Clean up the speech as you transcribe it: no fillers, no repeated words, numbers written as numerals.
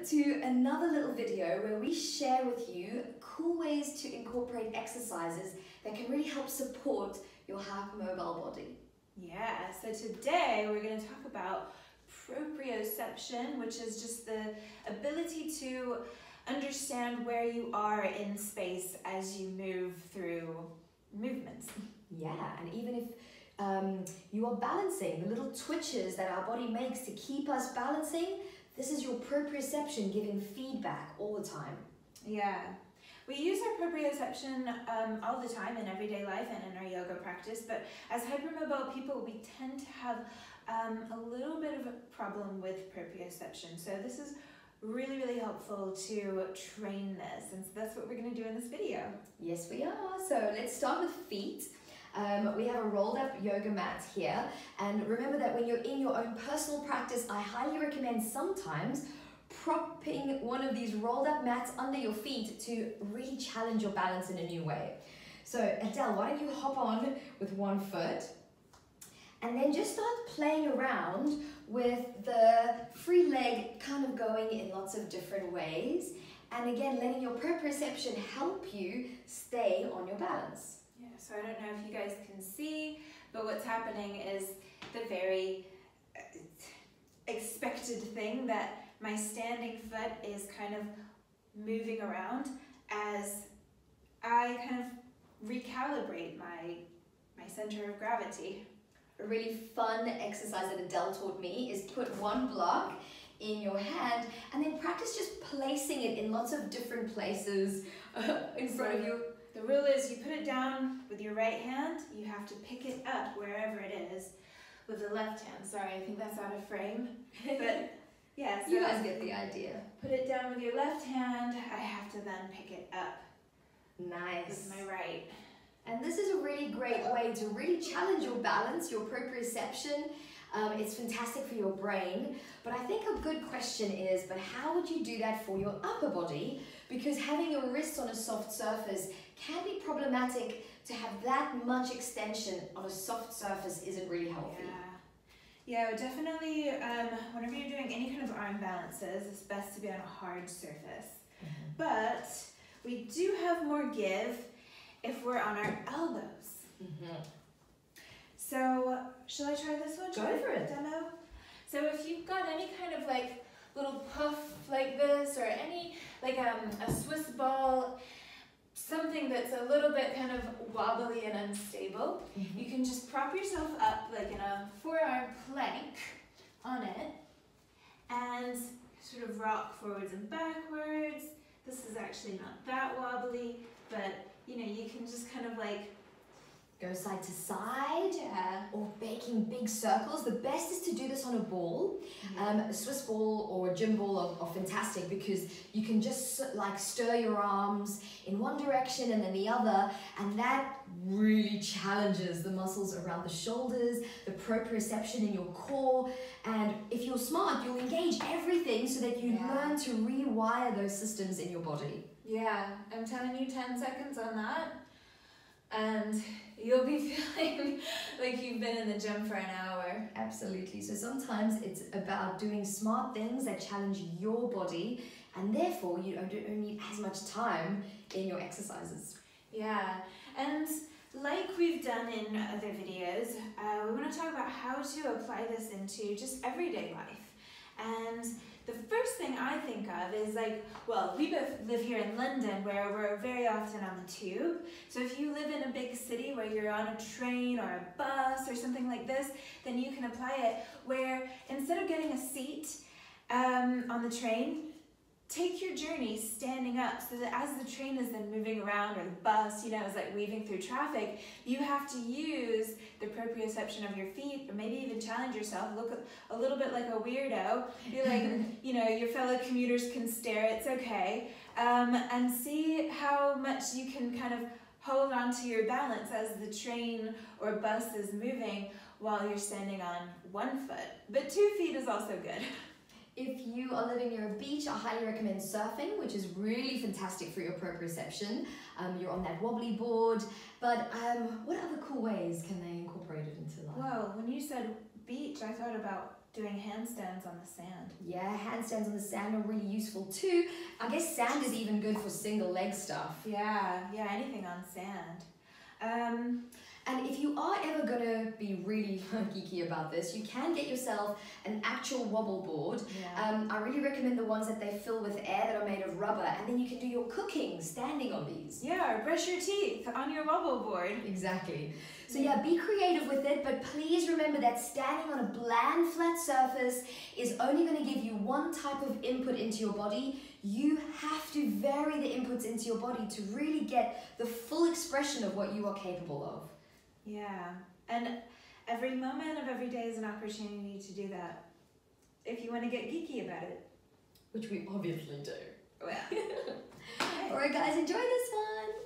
to another little video where we share with you cool ways to incorporate exercises that can really help support your hypermobile body. Yeah, so today we're going to talk about proprioception, which is just the ability to understand where you are in space as you move through movements. Yeah, and even if you are balancing, the little twitches that our body makes to keep us balancing, this is your proprioception giving feedback all the time. Yeah, we use our proprioception all the time in everyday life and in our yoga practice, but as hypermobile people, we tend to have a little bit of a problem with proprioception. So this is really, really helpful to train this, and so that's what we're going to do in this video. Yes, we are. So let's start with feet. We have a rolled up yoga mat here, and remember that when you're in your own personal practice, I highly recommend sometimes propping one of these rolled up mats under your feet to really challenge your balance in a new way. So Adele, why don't you hop on with one foot and then just start playing around with the free leg kind of going in lots of different ways, and again letting your proprioception help you stay on your balance. Yeah, so I don't know if you guys can see, but what's happening is the very expected thing that my standing foot is kind of moving around as I kind of recalibrate my center of gravity. A really fun exercise that Adele taught me is put one block in your hand and then practice just placing it in lots of different places in front of you. The rule is you put it down with your right hand, you have to pick it up wherever it is with the left hand. Sorry, I think that's out of frame, but yeah. So you guys get the idea. Put it down with your left hand, I have to then pick it up nice with my right. And this is a really great way to really challenge your balance, your proprioception. It's fantastic for your brain, but I think a good question is, but how would you do that for your upper body? Because having your wrists on a soft surface can be problematic. To have that much extension on a soft surface isn't really healthy. Yeah, definitely, whenever you're doing any kind of arm balances, it's best to be on a hard surface. But we do have more give if we're on our elbows. So, shall I try this one? Go for it. Demo? So if you've got any kind of like little puff like this, or any like a Swiss ball, something that's a little bit kind of wobbly and unstable, you can just prop yourself up like in a forearm plank on it and sort of rock forwards and backwards. This is actually not that wobbly, but you know, you can just kind of like go side to side, or making big circles. The best is to do this on a ball. A Swiss ball or a gym ball are fantastic because you can just like stir your arms in one direction and then the other, and that really challenges the muscles around the shoulders, the proprioception in your core, and if you're smart, you'll engage everything so that you learn to rewire those systems in your body. Yeah, I'm telling you, 10 seconds on that, and you'll be feeling like you've been in the gym for an hour. Absolutely. So sometimes it's about doing smart things that challenge your body, and therefore you don't need as much time in your exercises. Yeah, and like we've done in other videos, we want to talk about how to apply this into just everyday life. And the first thing I think of is like, well, we both live here in London where we're very often on the tube. So if you live in a big city where you're on a train or a bus or something like this, then you can apply it where instead of getting a seat on the train, take your journey standing up so that as the train is then moving around, or the bus, you know, is like weaving through traffic, you have to use the proprioception of your feet, or maybe even challenge yourself, look a little bit like a weirdo. You're like, you know, your fellow commuters can stare, it's okay, and see how much you can kind of hold on to your balance as the train or bus is moving while you're standing on one foot. But 2 feet is also good. If you are living near a beach, I highly recommend surfing, which is really fantastic for your proprioception. You're on that wobbly board, but what other cool ways can they incorporate it into life? Whoa, when you said beach, I thought about doing handstands on the sand. Yeah, handstands on the sand are really useful too. I guess sand is even good for single leg stuff. Yeah, anything on sand. And if you are ever gonna be really geeky about this, you can get yourself an actual wobble board. Yeah. I really recommend the ones that they fill with air that are made of rubber, and then you can do your cooking standing on these. Yeah, or brush your teeth on your wobble board. Exactly. So yeah, be creative with it, but please remember that standing on a bland, flat surface is only going to give you one type of input into your body. You have to vary the inputs into your body to really get the full expression of what you are capable of. Yeah, and every moment of every day is an opportunity to do that, if you want to get geeky about it. Which we obviously do. Well. Alright guys, enjoy this one!